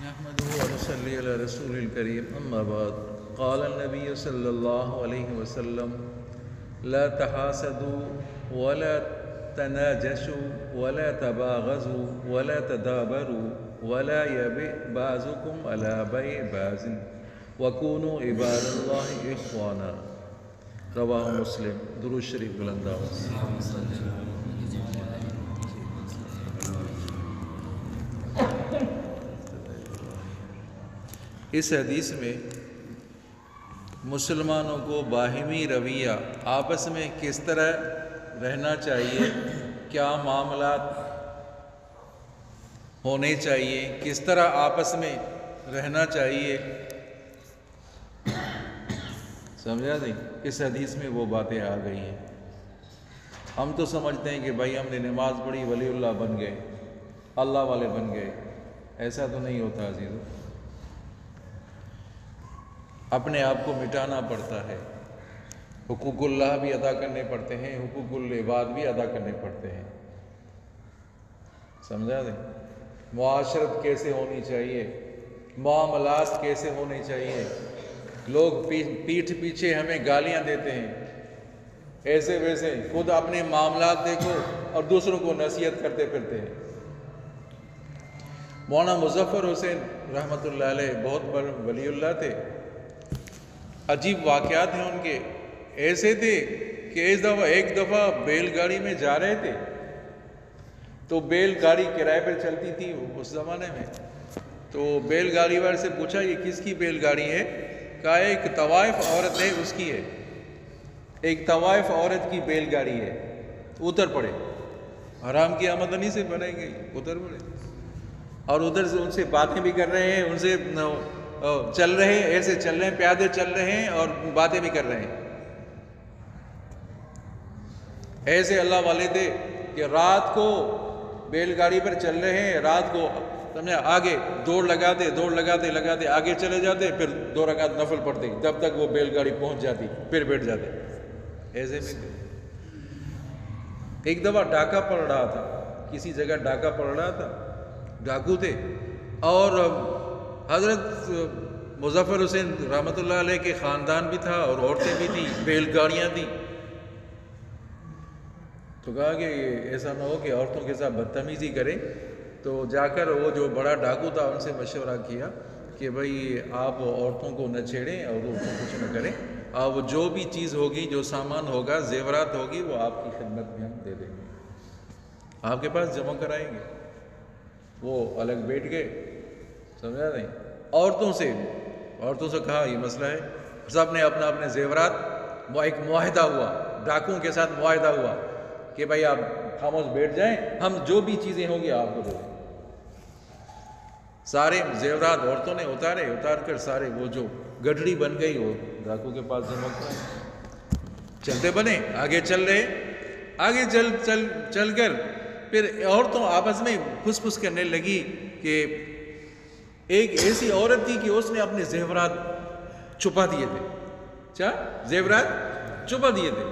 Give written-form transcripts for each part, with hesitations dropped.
نحمده ونصلي على رسول الكريم أما بعد قال النبي صلى الله عليه وسلم لا تحاسدوا ولا تناجشوا ولا تباغضوا ولا تدابروا ولا يبئ بعضكم على بيع بعض وكونوا عباد الله إخوانا رواہ مسلم. درود شریف بلند آواز. اس حدیث میں مسلمانوں کو باہمی رویہ آپس میں کس طرح رہنا چاہیے، کیا معاملات ہونے چاہیے، کس طرح آپس میں رہنا چاہیے، سمجھا نہیں؟ اس حدیث میں وہ باتیں آ گئی ہیں. ہم تو سمجھتے ہیں کہ بھائی ہم نے نماز پڑھی ولی اللہ بن گئے، اللہ والے بن گئے. ایسا تو نہیں ہوتا عزیزو. اپنے آپ کو مٹانا پڑتا ہے. حقوق اللہ بھی ادا کرنے پڑتے ہیں، حقوق العباد بھی ادا کرنے پڑتے ہیں. سمجھا دیں؟ معاشرت کیسے ہونی چاہیے، معاملات کیسے ہونے چاہیے. لوگ پیٹھ پیچھے ہمیں گالیاں دیتے ہیں، ایسے ویسے، خود اپنے معاملات دیکھو اور دوسروں کو نصیحت کرتے پھرتے ہیں. مولانا مظفر حسین رحمۃ اللہ علیہ بہت بڑے ولی اللہ تھے. عجیب واقعات ہیں ان کے. ایسے تھے کہ ایک دفعہ بیل گاڑی میں جا رہے تھے تو بیل گاڑی کرائے پر چلتی تھی اس زمانے میں. تو بیل گاڑی والے سے پوچھا یہ کس کی بیل گاڑی ہے؟ کہا ایک طوائف عورت ہے اس کی ہے، ایک طوائف عورت کی بیل گاڑی ہے. اتر پڑے. حرام کی آمدنی سے بنائی گئی. اتر پڑے اور ادھر سے ان سے باتیں بھی کر رہے ہیں، ان سے چل رہے ہیں، ایسے چل رہے ہیں، پیادے چل رہے ہیں اور باتیں بھی کر رہے ہیں. ایسے اللہ والے تھے کہ رات کو بیل گاڑی پر چل رہے ہیں، رات کو سمجھا آگے دوڑ لگاتے آگے چلے جاتے، پھر 2 رکعت نفل پڑھتے جب تک وہ بیل گاڑی پہنچ جاتی، پھر بیٹھ جاتے. ایسے میں ایک دفعہ ڈاکہ پڑ رہا تھا، کسی جگہ ڈاکہ پڑ رہا تھا، ڈاکو تھے اور حضرت مظفر حسین رحمۃ اللہ علیہ کے خاندان بھی تھا اور عورتیں بھی تھیں، بیل گاڑیاں تھیں. تو کہا کہ ایسا نہ ہو کہ عورتوں کے ساتھ بدتمیزی کرے. تو جا کر وہ جو بڑا ڈاکو تھا ان سے مشورہ کیا کہ بھئی آپ عورتوں کو نہ چھیڑیں اور ان کو کچھ نہ کریں، اور جو بھی چیز ہوگی، جو سامان ہوگا، زیورات ہوگی، وہ آپ کی خدمت میں ہم دے دیں گے، آپ کے پاس جمع کرائیں گے. وہ الگ بیٹھ گئے. سمجھا نہیں؟ عورتوں سے کہا یہ مسئلہ ہے. سب نے اپنے زیورات، ایک معاہدہ ہوا، ڈاکوؤں کے ساتھ معاہدہ ہوا کہ بھائی آپ خاموش بیٹھ جائیں، ہم جو بھی چیزیں ہوں گی آپ کو دے دیں. سارے زیورات عورتوں نے اتار کر سارے وہ جو گڈھڑی بن گئی وہ ڈاکو کے پاس جمع کرائے. چلتے بنے، آگے چل رہے، آگے چل کر پھر عورتوں آپس میں پھس پھس کرنے لگی کہ ایک ایسی عورت تھی کہ اس نے اپنے زیورات چھپا دیے تھے. زیورات چھپا دیے تھے.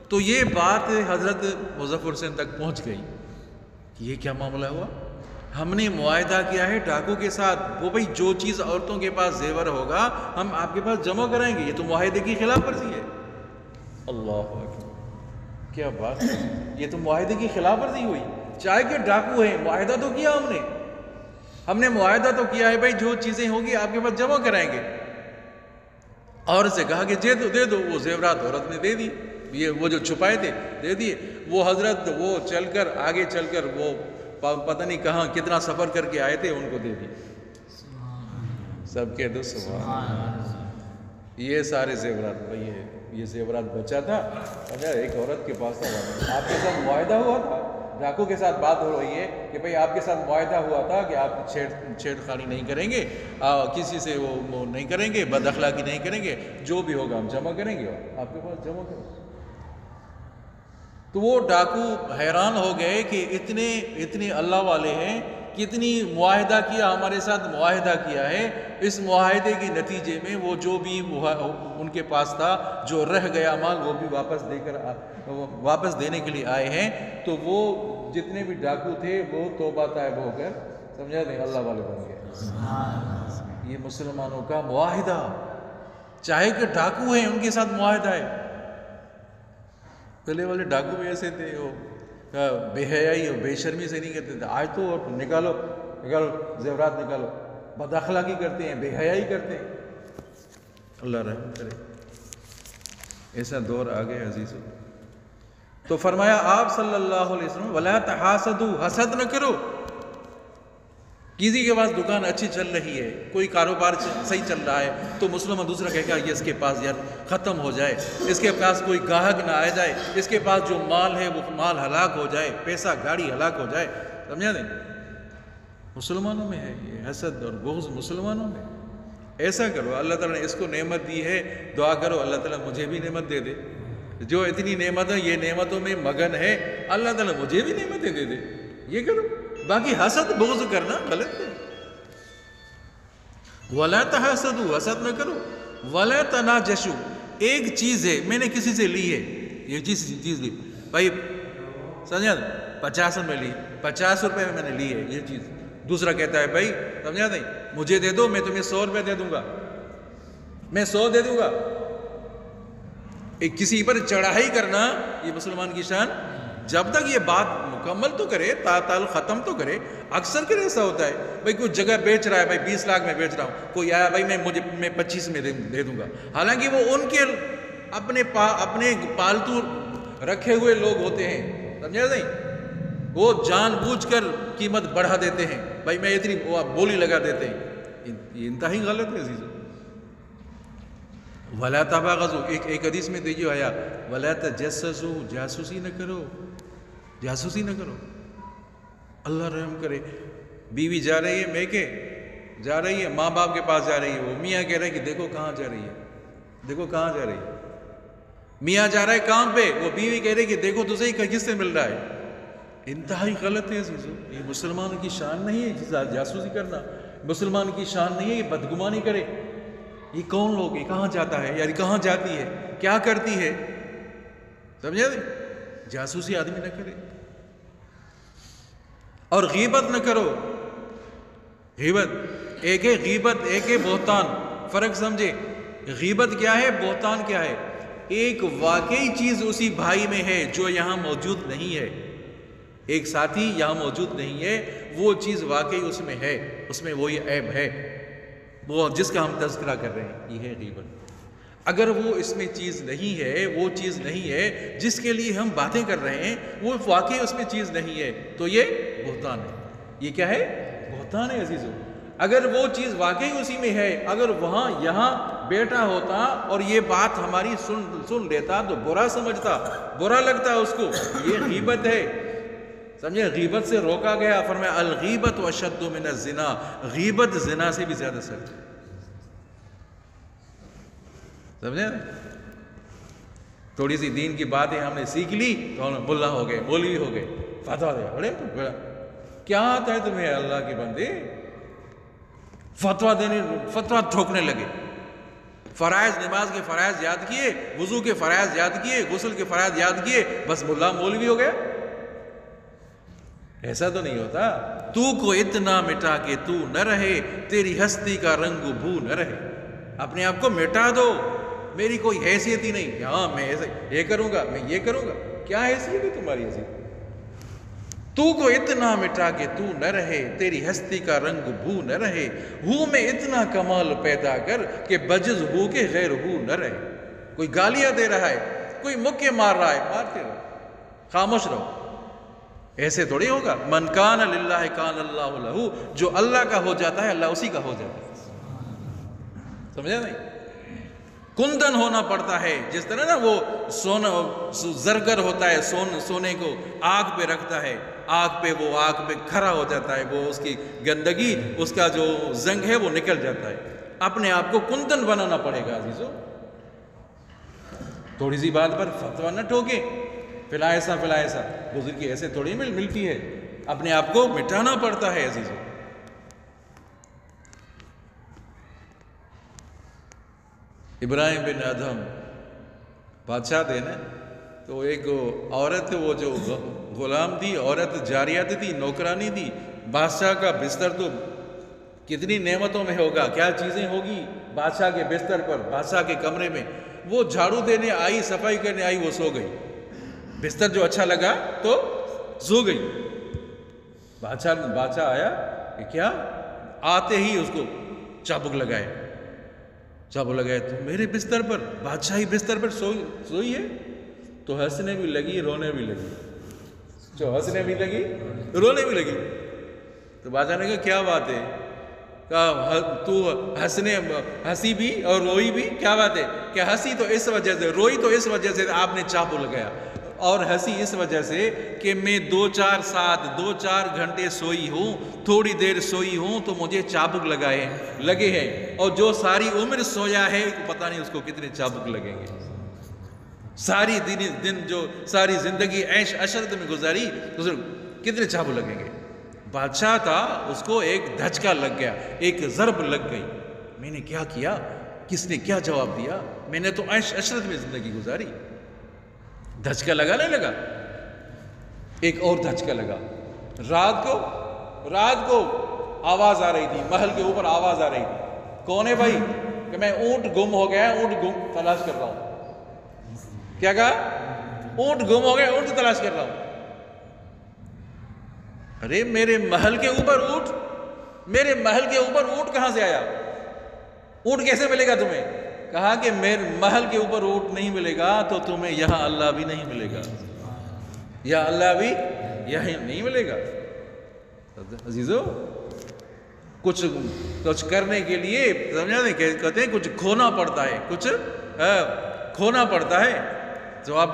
تو یہ بات حضرت مظفر حسین تک پہنچ گئی کہ یہ کیا معاملہ ہوا. ہم نے معاہدہ کیا ہے ڈاکو کے ساتھ، وہ بھئی جو چیز عورتوں کے پاس زیور ہوگا ہم آپ کے پاس جمع کرائیں گے. یہ تو معاہدے کی خلاف ورزی ہے. اللہ اکبر، کیا بات ہے! یہ تو معاہدے کی خلاف ورزی ہوئی. چاہے کہ ڈاکو ہیں، معاہدہ تو کیا ہم نے معاہدہ تو کیا ہے بھائی جو چیزیں ہوگی آپ کے پاس جمع کرائیں گے. عورت سے کہا کہ دے دو. وہ زیورات عورت نے دے دی، یہ وہ جو چھپائے تھے دے دیے. وہ حضرت وہ آگے چل کر وہ پتہ نہیں کہاں کتنا سفر کر کے آئے تھے، ان کو دے دی. سب کہہ دو سبحان اللہ. یہ سارے زیورات، یہ زیورات بچا تھا. ایک عورت کے پاس تھا، آپ کے ساتھ معاہدہ ہوا تھا، ڈاکو کے ساتھ بات ہو رہی ہے کہ بھئی آپ کے ساتھ معاہدہ ہوا تھا کہ آپ چھیڑ خانی نہیں کریں گے، کسی سے وہ نہیں کریں گے، بد اخلاقی نہیں کریں گے، جو بھی ہوگا ہم جمع کریں گے اور آپ کے پاس جمع کریں گے. تو وہ ڈاکو حیران ہو گئے کہ اتنے اللہ والے ہیں، کتنی معاہدہ کیا، ہمارے ساتھ معاہدہ کیا ہے. اس معاہدے کے نتیجے میں وہ جو بھی ان کے پاس تھا، جو رہ گیا مال، وہ بھی واپس دینے کے لیے آئے ہیں. تو وہ جتنے بھی ڈاکو تھے وہ توبہ طائب ہو کر سمجھا نہیں؟ اللہ والے بن گئے. یہ مسلمانوں کا معاہدہ. چاہے کہ ڈاکو ہیں ان کے ساتھ معاہدہ ہے. پہلے والے ڈاکو بھی ایسے تھے، وہ بے حیائی اور بے شرمی سے نہیں کرتے تھے. آج تو نکالو زیورات نکالو، بد اخلاقی کرتے ہیں، بے حیائی کرتے ہیں. اللہ رحم کرے. ایسا دور آ گیا عزیزو. تو فرمایا آپ صلی اللہ علیہ وسلم وَلَا تَحَاسَدُوا، حسد نہ کرو. کسی کے پاس دکان اچھی چل رہی ہے، کوئی کاروبار صحیح چل رہا ہے، تو مسلمان دوسرا کہے گا یہ اس کے پاس یار ختم ہو جائے، اس کے پاس کوئی گاہک نہ آ جائے، اس کے پاس جو مال ہے وہ مال ہلاک ہو جائے، پیسہ گاڑی ہلاک ہو جائے. سمجھا نہیں؟ مسلمانوں میں ہے یہ حسد اور بغض، مسلمانوں میں. ایسا کرو، اللہ تعالیٰ نے اس کو نعمت دی ہے، دعا کرو اللہ تعالیٰ مجھے بھی نعمت دے دے. جو اتنی نعمت ہے، یہ نعمتوں میں مگن ہے، اللہ تعالیٰ مجھے بھی نعمتیں دے دے. یہ کرو. باقی حسد بغض کرنا غلط ہے. وَلَا تَحَاسَدُوا، حسد نہ کرو. وَلَا تَنَاجَشُوا، ایک چیز ہے میں نے کسی سے لی ہے، یہ چیز لی بھائی، سمجھا 50 میں لی، 50 روپے میں نے لی ہے یہ چیز. دوسرا کہتا ہے بھائی سمجھا نہیں مجھے دے دو، میں تمہیں 100 روپے دے دوں گا، میں 100 دے دوں گا. ایک کسی پر چڑھائی کرنا یہ مسلمان کی شان. جب تک یہ بات مکمل تو کرے، تعلق ختم تو کرے. اکثر کر ایسا ہوتا ہے بھائی کوئی جگہ بیچ رہا ہے، بھائی 20 لاکھ میں بیچ رہا ہوں، کوئی آیا بھائی میں 25 میں دے دوں گا. حالانکہ وہ ان کے اپنے پالتو رکھے ہوئے لوگ ہوتے ہیں. سمجھا نہیں؟ وہ جان بوجھ کر قیمت بڑھا دیتے ہیں، بھائی میں اتنی بولی لگا دیتے ہیں. یہ انتہائی غلط ہے عزیزو. وَلَا تَبَاغَضُوا، ایک حدیث میں دیکھو آیا وَلَا تَجَسَّسُوا، جاسوسی نہ کرو، جاسوسی نہ کرو. اللہ رحم کرے. بیوی جا رہی ہے میکے جا رہی ہے، ماں باپ کے پاس جا رہی ہے، وہ میاں کہہ رہے کہ دیکھو کہاں جا رہی ہے، دیکھو کہاں جا رہی ہے. میاں جا رہا ہے کام پہ، وہ بیوی کہہ رہی کہ دیکھو تو صحیح کس سے مل رہا ہے. انتہائی غلط ہے عزیزو. یہ مسلمان کی شان نہیں ہے جاسوسی کرنا. مسلمان کی شان نہیں ہے یہ بدگمانی کرے. یہ کون لوگ، یہ کہاں جاتا ہے، یار کہاں جاتی ہے، کیا کرتی ہے. سمجھا نہیں؟ جاسوسی آدمی نہ کرے. اور غیبت نہ کرو. غیبت ایک ہے، غیبت ایک ہے بہتان. فرق سمجھے. غیبت کیا ہے، بہتان کیا ہے. ایک واقعی چیز اسی بھائی میں ہے جو یہاں موجود نہیں ہے. ایک ساتھی یہاں موجود نہیں ہے، وہ چیز واقعی اس میں ہے، اس میں وہی عیب ہے، وہ جس کا ہم تذکرہ کر رہے ہیں، یہ ہے غیبت. اگر وہ اس میں چیز نہیں ہے، وہ چیز نہیں ہے جس کے لیے ہم باتیں کر رہے ہیں، وہ واقعی اس میں چیز نہیں ہے، تو یہ بہتان ہے. یہ کیا ہے؟ بہتان ہے عزیزو. اگر وہ چیز واقعی اسی میں ہے، اگر وہاں یہاں بیٹا ہوتا اور یہ بات ہماری سن لیتا تو برا سمجھتا، برا لگتا اس کو. یہ غیبت ہے. سمجھے؟ غیبت سے روکا گیا. فرمایا الغیبت اشد من الزنا، غیبت زنا سے بھی زیادہ سخت. سمجھے؟ تھوڑی سی دین کی باتیں ہم نے سیکھ لی تو ہم ملا ہو گئے، مولوی ہو گئے، فتوا دے. بڑے کیا آتا ہے تمہیں اللہ کے بندے؟ فتوا ٹھوکنے لگے. فرائض، نماز کے فرائض یاد کیے، وضو کے فرائض یاد کیے، غسل کے فرائض یاد کیے، بس ملا مولوی ہو گیا. ایسا تو نہیں ہوتا. تو کو اتنا مٹا کہ تو نہ رہے، تیری ہستی کا رنگ بھو نہ رہے. اپنے آپ کو مٹا دو. میری کوئی حیثیت ہی نہیں، ہاں میں ایسے یہ کروں گا، میں یہ کروں گا. کیا حیثیت ہے تمہاری حیثیت؟ تو کو اتنا مٹا کہ تو نہ رہے، تیری ہستی کا رنگ بھو نہ رہے. ہو میں اتنا کمال پیدا کر کہ بجز ہو کے غیر ہو نہ رہے. کوئی گالیاں دے رہا ہے، کوئی مکے مار رہا ہے، مارتے رہو، خاموش رہو. ایسے تھوڑی ہوگا. من کان للہ کان اللہ لہو، جو اللہ کا ہو جاتا ہے اللہ اسی کا ہو جاتا ہے. سمجھا نہیں؟ کندن ہونا پڑتا ہے. جس طرح نا وہ سونا زرگر ہوتا ہے، سونے کو آگ پہ رکھتا ہے، آگ پہ وہ آگ پہ کھڑا ہو جاتا ہے، وہ اس کی گندگی، اس کا جو زنگ ہے وہ نکل جاتا ہے. اپنے آپ کو کندن بنانا پڑے گا عزیزو. تھوڑی سی بات پر فتویٰ نہ ٹھوکے، فلا ایسا فلا ایسا. بزرگ کی ایسے تھوڑی ملتی ہے. اپنے آپ کو مٹانا پڑتا ہے عزیزو. ابراہیم بن ادہم بادشاہ تھے نا، تو ایک عورت وہ جو غلام تھی، عورت جاریات تھی، نوکرانی تھی. بادشاہ کا بستر تو کتنی نعمتوں میں ہوگا، کیا چیزیں ہوگی بادشاہ کے بستر پر، بادشاہ کے کمرے میں. وہ جھاڑو دینے آئی، صفائی کرنے آئی، وہ سو گئی. بستر جو اچھا لگا تو سو گئی. بادشاہ آیا کہ کیا، آتے ہی اس کو چابک لگائے. تو میرے بستر پر، بادشاہی بستر پر سوئی ہے. تو ہنسنے بھی لگی، رونے بھی لگی. ہنسنے بھی لگی، رونے بھی لگی. تو بادشاہ نے کہا کیا بات ہے؟ کہا تو ہنسی بھی اور روئی بھی، کیا بات ہے؟ کہ ہنسی تو اس وجہ سے، روئی تو اس وجہ سے آپ نے چاقو لگایا، اور ہنسی اس وجہ سے کہ میں 2-4 گھنٹے سوئی ہوں، تھوڑی دیر سوئی ہوں تو مجھے چابک لگے ہیں، اور جو ساری عمر سویا ہے پتہ نہیں اس کو کتنے چابک لگیں گے. ساری دن جو ساری زندگی عیش عشرت میں گزاری تو کتنے چابک لگیں گے. بادشاہ تھا، اس کو ایک دھچکا لگ گیا، ایک ضرب لگ گئی. میں نے کیا کیا؟ کس نے کیا جواب دیا؟ میں نے تو عیش عشرت میں زندگی گزاری. دھچکا لگا نہیں لگا؟ ایک اور دھچکا لگا. رات کو آواز آ رہی تھی، محل کے اوپر آواز آ رہی تھی. کون ہے بھائی؟ کہ میں اونٹ گم ہو گیا، اونٹ تلاش کر رہا ہوں. کیا کہا؟ اونٹ گم ہو گیا، اونٹ تلاش کر رہا ہوں. ارے میرے محل کے اوپر اونٹ کہاں سے آیا؟ اونٹ کیسے ملے گا تمہیں؟ کہا کہ میرے محل کے اوپر اونٹ نہیں ملے گا تو تمہیں یہاں اللہ بھی نہیں ملے گا، یا اللہ بھی یہاں نہیں ملے گا. عزیزو، کچھ کرنے کے لیے سمجھا نہیں، کہتے ہیں کچھ کھونا پڑتا ہے. جو آپ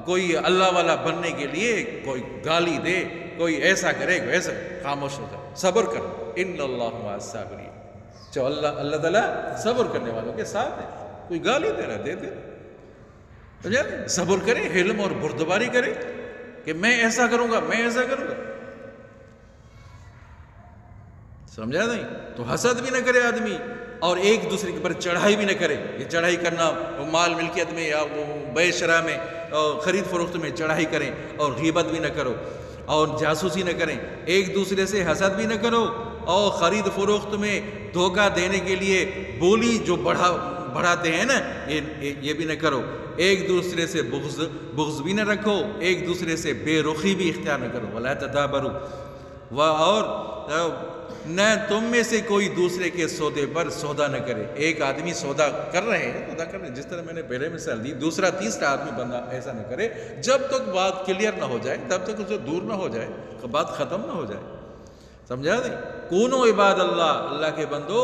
کوئی اللہ والا بننے کے لیے کوئی گالی دے، کوئی ایسا کرے، کوئی ایسا، خاموش ہو جاؤ، صبر کرو. ان اللہ مع الصابرین. جو اللہ تعالیٰ صبر کرنے والوں کے ساتھ ہے. کوئی گالی دے رہا دے دے، صبر کرے، حلم اور بردباری کرے کہ میں ایسا کروں گا. سمجھا نہیں؟ تو حسد بھی نہ کرے آدمی، اور ایک دوسرے کے پر چڑھائی بھی نہ کرے. یہ چڑھائی کرنا مال ملکیت میں یا بے شرع میں، خرید فروخت میں چڑھائی کریں، اور غیبت بھی نہ کرو، اور جاسوسی نہ کریں. ایک دوسرے سے حسد بھی نہ کرو، اور خرید فروخت میں دھوکہ دینے کے لیے بولی جو بڑھاتے ہیں نا، یہ بھی نہ کرو. ایک دوسرے سے بغض بھی نہ رکھو، ایک دوسرے سے بے رخی بھی اختیار نہ کرو. ولا تدابروا، اور نہ تم میں سے کوئی دوسرے کے سودے پر سودا نہ کرے. ایک آدمی سودا کر رہے ہیں، جس طرح میں نے پہلے مثال دی، دوسرا تیسرا آدمی بندہ ایسا نہ کرے جب تک بات کلیئر نہ ہو جائے، تب تک اسے دور نہ ہو جائے، بات ختم نہ ہو جائے. سمجھا نہیں؟ کونو عباد اللہ کے بندو،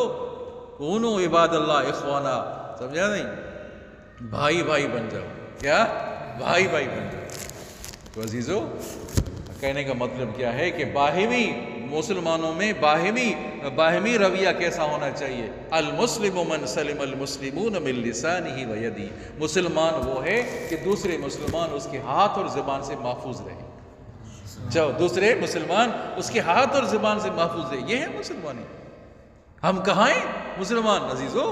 کونو عباد اللہ اخوانا. سمجھا نہیں؟ بھائی بن جاؤ. کیا؟ بھائی بن جاؤ. تو عزیزو، کہنے کا مطلب کیا ہے کہ مسلمانوں میں باہمی رویہ کیسا ہونا چاہیے؟ المسلم من سلم المسلمون من لسانہ و یدہ. مسلمان وہ ہے کہ دوسرے مسلمان اس کے ہاتھ اور زبان سے محفوظ رہے. دوسرے مسلمان اس کے ہاتھ اور زبان سے محفوظ رہے. یہ ہے مسلمانی. ہم کہاں ہیں مسلمان عزیزو؟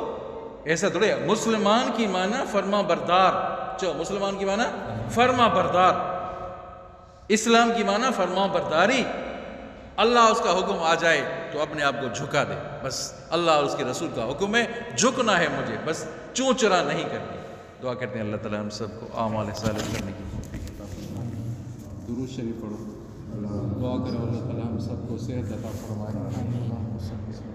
ایسا تھوڑے. مسلمان کی معنی فرما بردار. مسلمان کی معنی فرما بردار. اسلام کی معنی فرما برداری. اللہ اس کا حکم آ جائے تو اپنے آپ کو جھکا دے. بس اللہ اور اس کے رسول کا حکم ہے، جھکنا ہے مجھے، بس چونچرا نہیں کرنی. دعا کرتے ہیں اللہ تعالیٰ ہم سب کو اعمال صالح کرنے کی. درود شریف پڑھو. دعا کرو اللہ تعالیٰ ہم سب کو صحت عطا فرمائے.